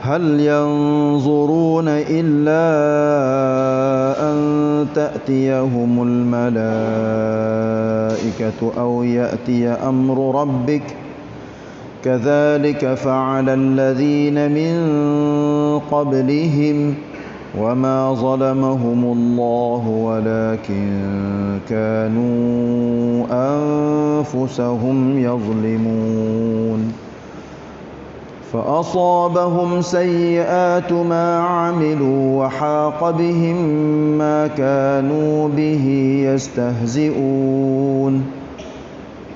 هل ينظرون إلا أن تأتيهم الملائكة أو يأتي أمر ربك كذلك فعل الذين من قبلهم وما ظلمهم الله ولكن كانوا أنفسهم يظلمون فأصابهم سيئات ما عملوا وحاق بهم ما كانوا به يستهزئون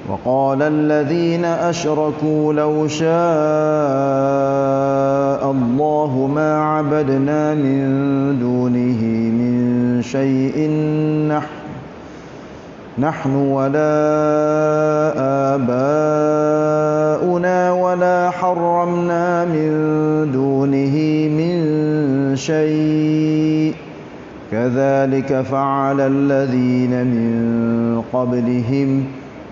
وقال الذين أشركوا لو شاء الله ما عبدنا من دونه من شيء نحن ولا آباؤنا ولا حرمنا من دونه من شيء كذلك فعل الذين من قبلهم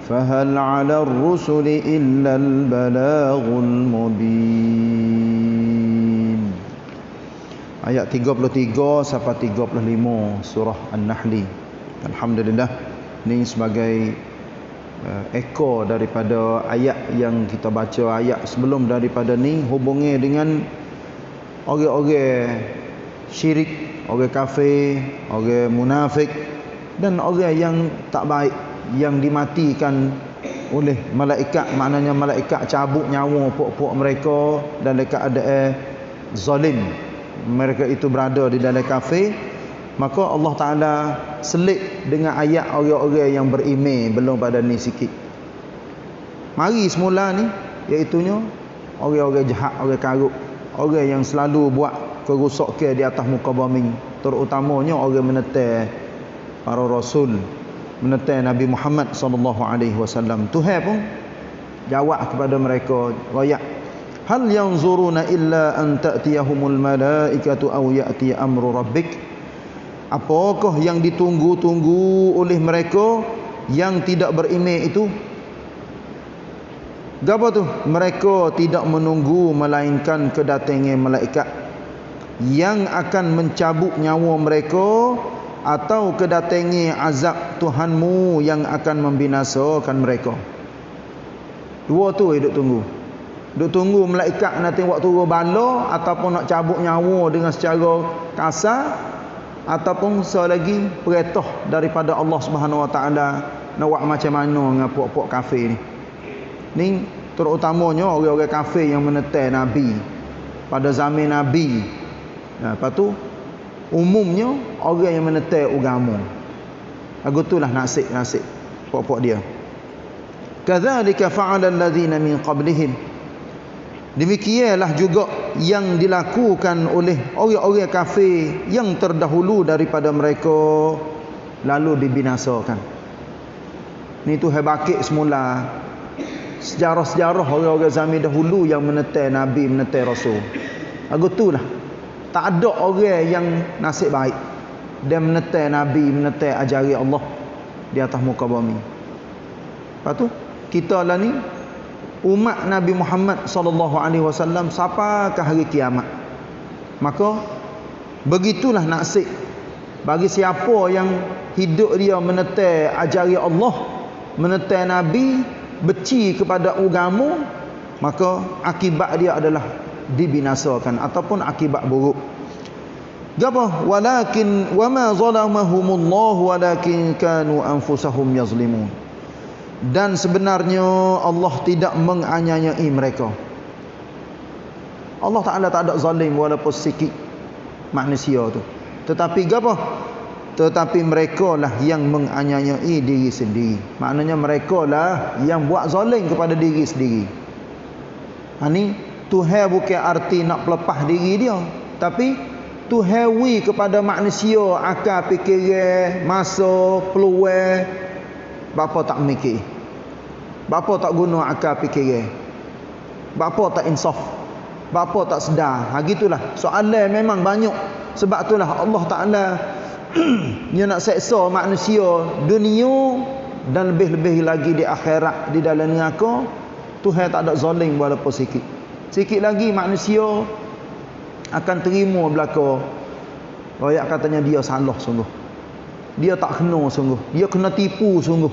فهل على الرسل إلا البلاغ المبين. Ayat 33 sampai 35 surah An-Nahl. Alhamdulillah, ini sebagai ekor daripada ayat yang kita baca ayat sebelum daripada ni, hubungi dengan orang-orang syirik, orang kafir, orang munafik dan orang yang tak baik yang dimatikan oleh malaikat. Maknanya malaikat cabut nyawa pok-pok mereka dan dekat ada zalim, mereka itu berada di dalam kafir. Maka Allah Ta'ala selit dengan ayat orang-orang yang beriman belum pada ni sikit. Mari semula ni, iaitunya orang-orang jahat, orang karuk, orang yang selalu buat kerosakan di atas muka bumi, terutamanya orang menetai para rasul, menetai Nabi Muhammad SAW. Tuhan pun jawab kepada mereka, ayat, hal yanzuruna illa an ta'tiyahumul malaikatu aw ya'ti amru rabbik. Apakah yang ditunggu-tunggu oleh mereka yang tidak beriman itu? Apa tu? Mereka tidak menunggu melainkan kedatangan malaikat yang akan mencabut nyawa mereka, atau kedatangan azab Tuhanmu yang akan membinasakan mereka. Dua tu duk tunggu. Duk tunggu malaikat nak tengok turun bala, ataupun nak cabut nyawa dengan secara kasar, ataupun selagi perintah daripada Allah Subhanahu Wa Taala nak buat macam mana dengan puak-puak kafir ni. Ni terutamanya orang-orang kafir yang menetai Nabi pada zaman Nabi. Lepas tu umumnya orang yang menetai agama. Lagu itulah nasib puak-puak dia. Kadzalika fa'ala alladzina min qablihim. Demikianlah juga yang dilakukan oleh orang-orang kafir yang terdahulu daripada mereka, lalu dibinasakan. Ni tu hebakit semula sejarah-sejarah orang-orang zaman dahulu yang menetai Nabi, menetai Rasul. Lagu itulah tak ada orang yang nasib baik dan menetai Nabi, menetai ajari Allah di atas muka bumi. Lepas tu kita lah ni umat Nabi Muhammad SAW sampai ke hari kiamat. Maka begitulah nasib bagi siapa yang hidup dia menetai ajari Allah, menetai Nabi, benci kepada agama, maka akibat dia adalah dibinasakan ataupun akibat buruk. Gapa? Walakin wama zalamahumullah walakin kanu anfusahum yazlimun. Dan sebenarnya Allah tidak menganiayai mereka. Allah Ta'ala tak ada zalim walaupun sikit manusia tu. Tetapi apa? Tetapi mereka lah yang menganiayai diri sendiri. Maknanya mereka lah yang buat zalim kepada diri sendiri. Ini Tuhan bukan arti nak pelepah diri dia, tapi Tuhan wi kepada manusia akal fikiran, masa, peluang. Bapa tak mikir, bapa tak guna akal fikiran, bapa tak insaf, bapa tak sedar. Gitulah soalan memang banyak. Sebab itulah Allah Ta'ala dia nak seksa manusia dunia dan lebih-lebih lagi di akhirat, di dalam neraka. Tuhan tak ada zalim walaupun sikit. Sikit lagi manusia akan terima belaka. Rakyat katanya dia salah sungguh. Dia tak kena sungguh. Dia kena tipu sungguh.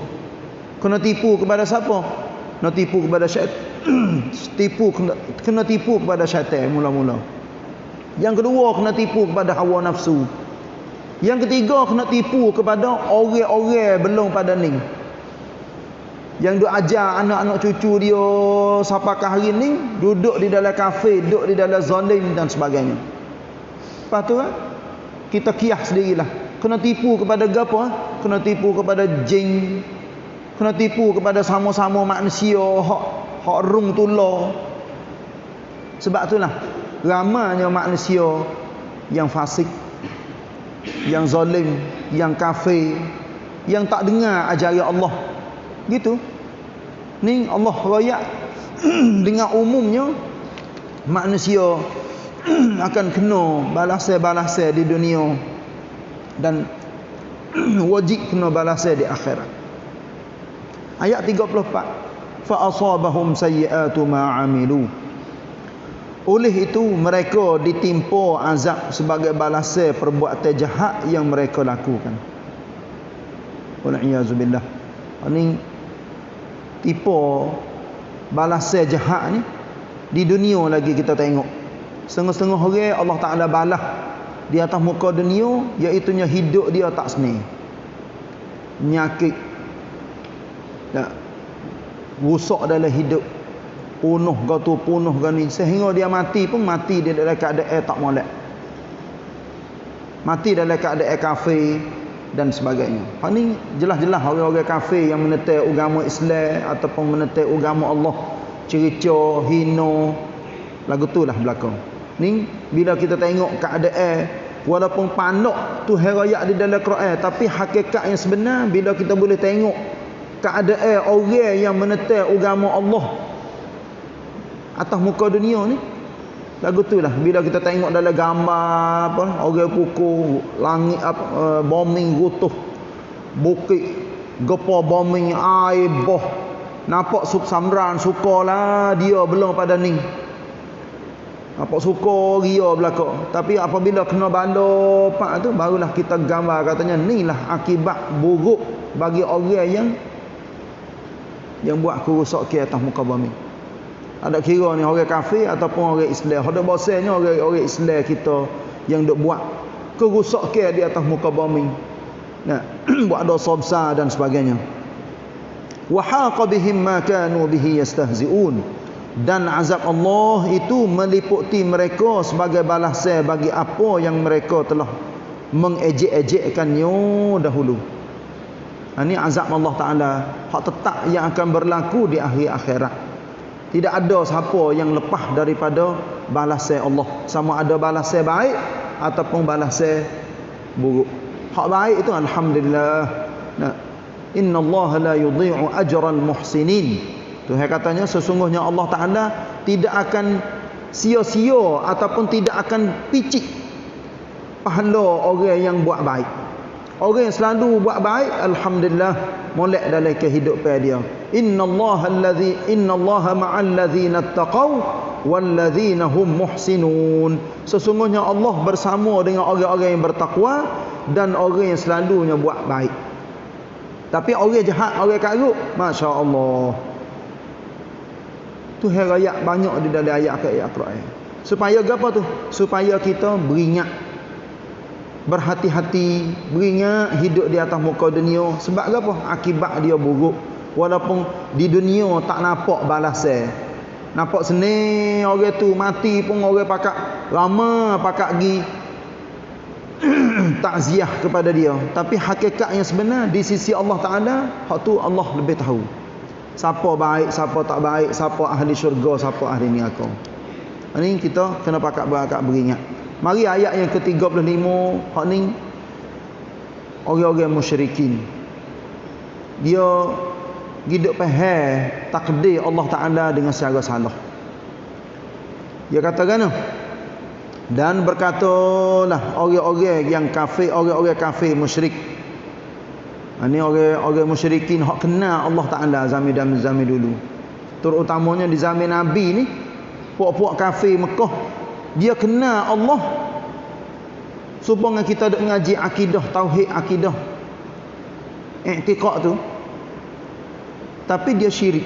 Kena tipu kepada siapa? Kena tipu kepada syaitan. Kena tipu kepada syaitan mula-mula. Yang kedua kena tipu kepada hawa nafsu. Yang ketiga kena tipu kepada orang-orang belum pada ni. Yang duk ajar anak-anak cucu dia sapakah hari ni duduk di dalam kafe, duduk di dalam zalim dan sebagainya. Lepas tu kan kita kias sendirilah. Kena tipu kepada gapo? Kena tipu kepada jin. Kena tipu kepada sama-sama manusia hak rung tular. Sebab itulah ramanya manusia yang fasik, yang zalim, yang kafir, yang tak dengar ajaran Allah. Gitu. Ni Allah royak dengan umumnya manusia akan kena balasan-balasan di dunia dan wajib kena balasan di akhirat. Ayat 34. Fa asabahum sayyi'atu ma 'amilu. Oleh itu mereka ditimpa azab sebagai balasan perbuatan jahat yang mereka lakukan. Wal iazubillah. Ini tipu balasan jahat ni di dunia lagi kita tengok. Setengah-setengah orang Allah Taala balas di atas muka dunia, iaitu hidup dia tak senang. Penyakit, tak rusak dalam hidup, punuh ni sehingga dia mati pun mati dia dalam keadaan tak molek. Mati dalam keadaan kafir dan sebagainya. Hak ni jelas-jelas orang-orang kafir yang menentang agama Islam ataupun menentang agama Allah, cerita, hina, lagu tulah belakang. Ni bila kita tengok keadaan walaupun pandok tu herayak di dalam Quran, tapi hakikat yang sebenar bila kita boleh tengok keadaan orang yang menentang agama Allah atas muka dunia ni, lagu tu lah bila kita tengok dalam gambar apa orang pukul langit apa bombing rutuh bukit gepa bombing air boh nampak sub samran sukalah dia belum pada ni nampak suka ria belaka, tapi apabila kena bala pak tu barulah kita gambar katanya inilah akibat buruk bagi orang yang buat kerosakan atas muka bumi. Ada kira ni orang kafir ataupun orang Islam. Ada bahasanya orang Islam kita yang duk buat kerosakan di atas muka bumi. Nah, buat dosa besar dan sebagainya. Wa haqa bihim ma kanu bihi yastahzi'un. Dan azab Allah itu meliputi mereka sebagai balasan bagi apa yang mereka telah mengejek-ejekkannya dahulu. Ini azab Allah Taala hak tetap yang akan berlaku di akhir akhirat. Tidak ada siapa yang lepas daripada balasan Allah. Sama ada balasan baik ataupun balasan buruk. Hak baik itu alhamdulillah. Nah, innallaha la yudhi'u ajral muhsinin. Tuhan katanya sesungguhnya Allah Taala tidak akan sia-sia ataupun tidak akan picik pahala orang yang buat baik. Orang yang selalu buat baik, alhamdulillah, molek dalam kehidupan dia. Innallaha ma'al ladzina taqaw wal ladzina hum muhsinun. Sesungguhnya Allah bersama dengan orang-orang yang bertakwa dan orang yang selalunya buat baik. Tapi orang jahat, orang karuk, masya-Allah. Tu ayat banyak di dalam ayat-ayat Al-Quran. Supaya apa tu? Supaya kita beringat, berhati-hati, beringat hidup di atas muka dunia. Sebab apa? Akibat dia buruk. Walaupun di dunia tak nampak balasan. Nampak senang orang tu mati pun orang pakak lama pakak pergi takziah kepada dia. Tapi hakikat yang sebenar di sisi Allah Taala, hak tu Allah lebih tahu. Siapa baik, siapa tak baik, siapa ahli syurga, siapa ahli neraka. Ini kita kena pakak beringat. Mari ayat yang ke-35, hak ni orang-orang musyrikin. Dia hidup faham takdir Allah Taala dengan secara salah. Dia katakan dan berkatalah orang-orang yang kafir, orang-orang kafir musyrik. Ini orang-orang musyrikin hak kenal Allah Taala zaman dulu. Terutamanya di zaman Nabi ni, puak-puak kafir Mekah dia kenal Allah. Supaya kita duk ngaji akidah, tauhid akidah, i'tiqad tu, tapi dia syirik.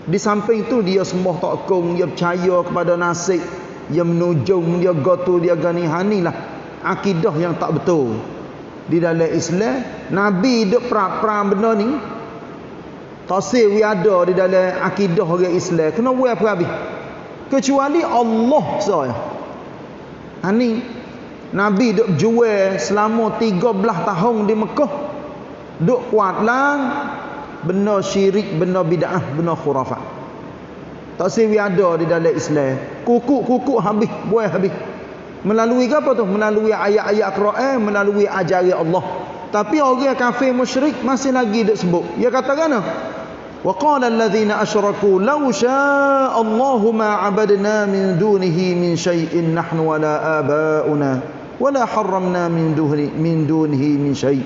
Di samping itu dia sembah takung, dia percaya kepada nasib, dia menujung, dia gotu, dia gani, hanilah akidah yang tak betul. Di dalam Islam, Nabi duk perang benda ni, tasir we ada di dalam akidah orang Islam. Kena buat apa habis? Kecuali Allah saja. Hani Nabi duk jual selama 13 tahun di Mekah. Duk kuat lang benda syirik, benda bid'ah, benda khurafat. Tak sewi ada di dalam Islam. Kukuk habis, buai habis. Melalui apa tu? Melalui ayat-ayat Quran, melalui ajaran Allah. Tapi orang kafir musyrik masih lagi duk sebut. Dia katakan wa qala alladhina asyraku law syaa Allahu ma 'abadna min dunihi min syai'in nahnu wala abauna wala harramna min dunihi min syai'.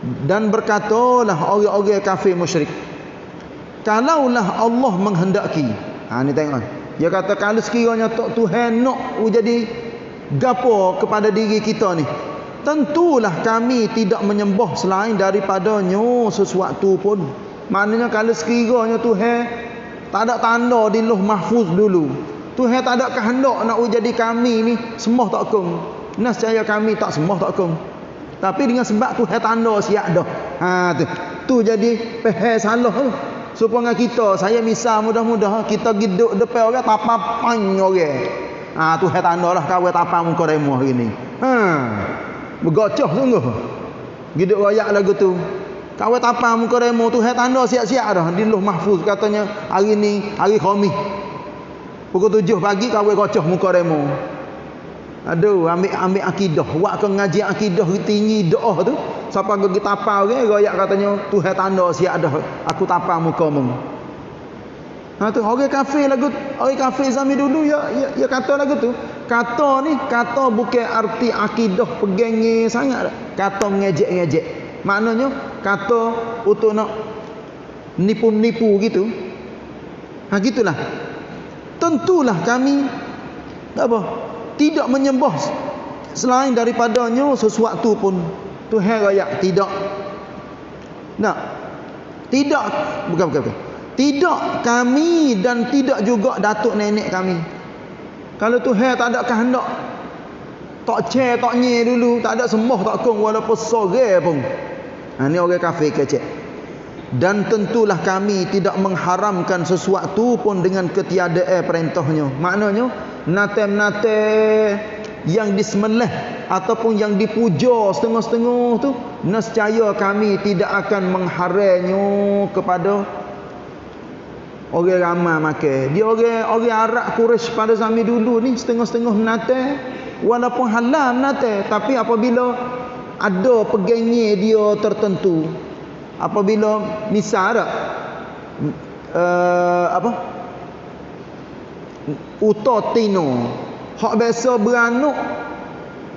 Dan berkatalah orang-orang kafir musyrik, kalaulah Allah menghendaki. Ni tengok. Dia kata kalau sekiranya Tuhan nak jadi gapo kepada diri kita ni, tentulah kami tidak menyembah selain daripadanya sesuatu pun. Maknanya kalau sekiranya Tuhan tak ada tanda di Lauh Mahfuz dulu, Tuhan tak ada kehendak nak jadi kami ni sembah tak kong. Nescaya kami tak sembah tak kong. Tapi dengan sebab Tuhan tanda siap dah. Tu jadi peheh salah tu. Supaya kita, saya misal mudah-mudah kita giduk depan orang tapa pang orang. Tuhan tanda lah kau tapa muka remo hari ni. Bergocoh sungguh. Giduk royak lagu tu. Kau tapa muka remo Tuhan tanda siap-siap dah di Lauh Mahfuz katanya hari ni hari Khamis. Pukul 7 pagi kau gocoh muka remo. Aduh, ambil akidah. Wak ke ngaji akidah tinggi doa tu. Siapa pergi tapa orang, royak katanya Tuhan tanda siap dah aku tapa muka mu. Tu orang kafir lagu, orang kafir zaman dulu ya kata lagu tu. Kata ni kata bukan arti akidah pegangnya sangat. Kata ngejek-ngejek. Maknanya kata untuk nak nipu-nipu gitu. Gitulah. Tentulah kami apa? Tidak menyembah selain daripadanya sesuatu pun. Tuhan raya tidak. Tidak bukan. Tidak kami dan tidak juga datuk nenek kami. Kalau Tuhan tak ada kehendak, tak cer tak nye dulu, tak ada sembah tak kong walaupun sore pun. Ni orang kafir kecek. Dan tentulah kami tidak mengharamkan sesuatu pun dengan ketiadaan perintahnya. Maknanya nate-nate yang disembelih ataupun yang dipuja setengah-setengah tu, nescaya kami tidak akan mengharamnya kepada orang ramai makan. Dia orang Arab Quraisy pada zaman dulu ni setengah-setengah nate walaupun halal nate, tapi apabila ada pegangnya dia tertentu, apabila misal utotino hak biasa beranak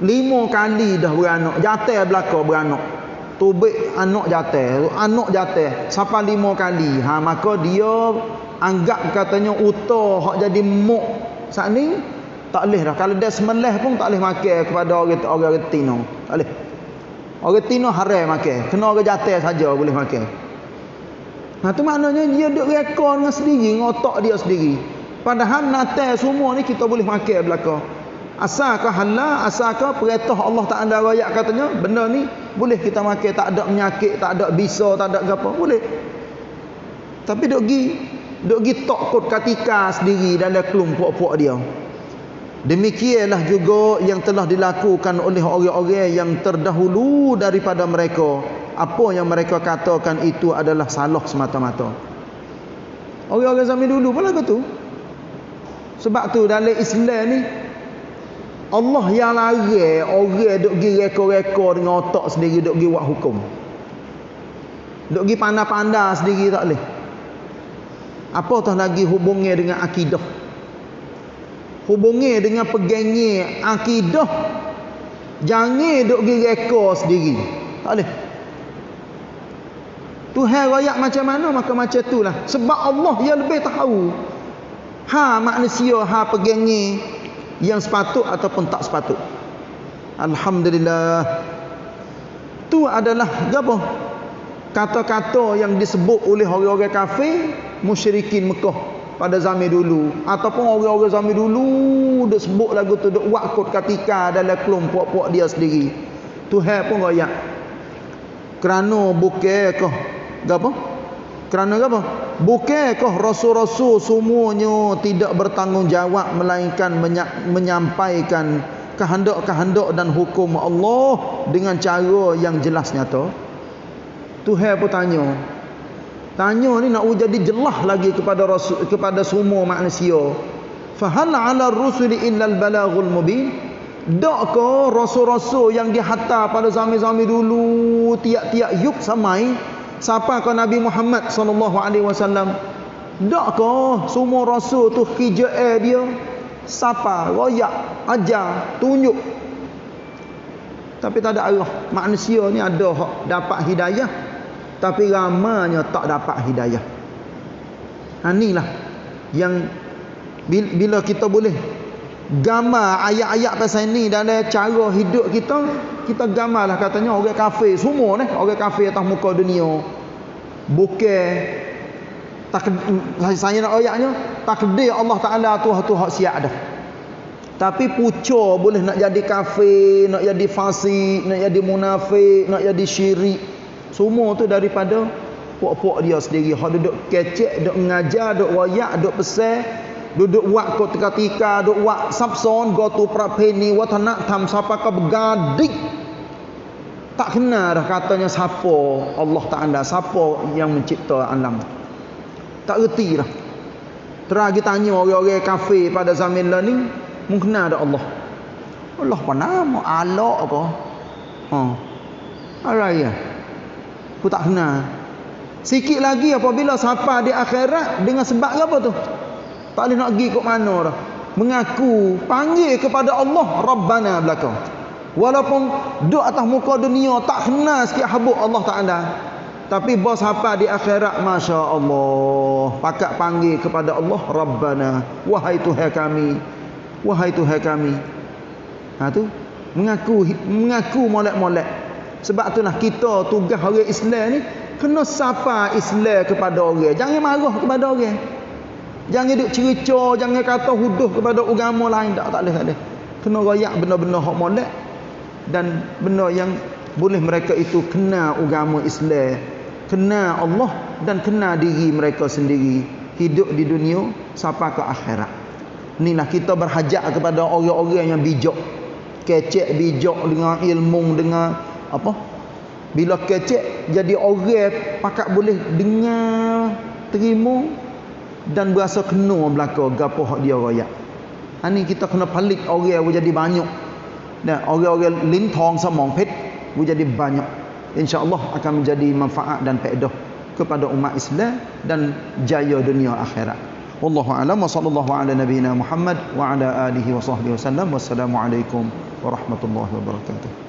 5 kali dah beranak, jatah belaka beranak, tubik anak jatah sampai 5 kali. Maka dia anggap katanya uta hak jadi muk saat ni tak boleh dah. Kalau dia semelih pun tak boleh makan kepada orang tino, tak boleh. Orang tino haram makan, kena orang jatah saja boleh makan. Tu maknanya dia duk rekod dengan sendiri, ngotak dia sendiri. Padahal natal semua ni kita boleh makan belaka. Asalkan halal, asalkan perintah Allah Taala royak katanya benda ni boleh kita makan, tak ada penyakit, tak ada bisa, tak ada apa, boleh. Tapi duk gi takut ketika sendiri dalam kelompok-kelompok dia. Demikianlah juga yang telah dilakukan oleh orang-orang yang terdahulu daripada mereka. Apa yang mereka katakan itu adalah salah semata-mata. Orang-orang zaman dulu pun lagu tu. Sebab tu dalam Islam ni Allah yang larang orang duk gi reka-reka dengan otak sendiri, duk gi buat hukum. Duk gi pandai-pandai sendiri tak boleh. Apatah lagi hubungnya dengan akidah. Hubungnya dengan pegangnya akidah. Jangan duk gi reka sendiri. Tak boleh. Tuhan royak macam mana maka macam itulah. Sebab Allah yang lebih tahu. Manusia pegangnya yang sepatut ataupun tak sepatut. Alhamdulillah. Tu adalah apa? Kata-kata yang disebut oleh orang-orang kafir musyrikin Mekah pada zaman dulu, ataupun orang-orang zaman dulu duk sebut lagu tu, duk wakut ketika dalam kelompok-kelompok dia sendiri. Tuhan pun royak. Kerana bukankah apa? Kerana apa? Bukankah rasul-rasul semuanya tidak bertanggungjawab melainkan menyampaikan kehendak-kehendak dan hukum Allah dengan cara yang jelas nyata? Tuhan pun tanya ni nak jadi jelas lagi kepada rasul, kepada semua manusia. Fahal 'ala ar-rusuli illa al-balaghul mubin? Dakkah rasul-rasul yang dihantar pada zaman-zaman dulu tiap-tiap yuk samai siapa ke Nabi Muhammad sallallahu alaihi wasallam? Dakkah semua rasul tu kerja dia siapa royak ajar tunjuk, tapi tak ada arah. Manusia ni ada hak dapat hidayah, tapi ramanya tak dapat hidayah. Inilah yang bila kita boleh gambar ayat-ayat pasal ni dalam cara hidup kita, kita gambarlah katanya orang kafir semua ni, orang kafir atas muka dunia. Bukan saya nak ayatnya takdir Allah Taala tu hak siap dah. Tapi pucuk boleh nak jadi kafir, nak jadi fasik, nak jadi munafik, nak jadi syirik. Semua tu daripada puak-puak dia sendiri. Hak duduk kecek, duduk mengajar, duduk royak, duduk pesan, duduk buat ketika, duduk buat sabson, go tu prapeni, watana tham siapa ke begadik. Tak kenal dah katanya siapa Allah Taala, siapa yang mencipta alam. Tak reti dah. Teragi tanya orang-orang kafir pada zaman lah ni, mungkin ada Allah. Allah apa nama? Allah apa? Araya. Aku tak kenal. Sikit lagi apabila siapa di akhirat dengan sebab apa tu? Tak boleh nak pergi ke mana dah. Mengaku panggil kepada Allah Rabbana belakang. Walaupun duduk atas muka dunia tak kenal sikit habuk Allah Taala, tapi bos apa di akhirat Masya Allah pakat panggil kepada Allah Rabbana, wahai Tuhan kami, wahai Tuhan kami. Tu mengaku molek-molek. Sebab itulah kita tugas orang Islam ni kena sapa Islam kepada orang, jangan marah kepada orang, jangan duk cerita, jangan kata huduh kepada agama lain. Tak boleh. Kena royak benda-benda hak molek dan benda yang boleh mereka itu kena agama Islam, kena Allah dan kena diri mereka sendiri, hidup di dunia sampai ke akhirat. Inilah kita berhajat kepada orang-orang yang bijak, kecek bijak dengan ilmu, dengan apa? Bila kecek jadi orang pakat boleh dengar, terima dan berasa kena belaka gapo hak dia royak. Ini kita kena pelik orang jadi banyak. Dan orang-orang lintong samong pet jadi banyak. InsyaAllah akan menjadi manfaat dan faedah kepada umat Islam dan jaya dunia akhirat. Wallahu a'lam wa sallallahu ala nabiyyina Muhammad wa ala alihi wa sahbihi wasallam. Wassalamualaikum warahmatullahi wabarakatuh.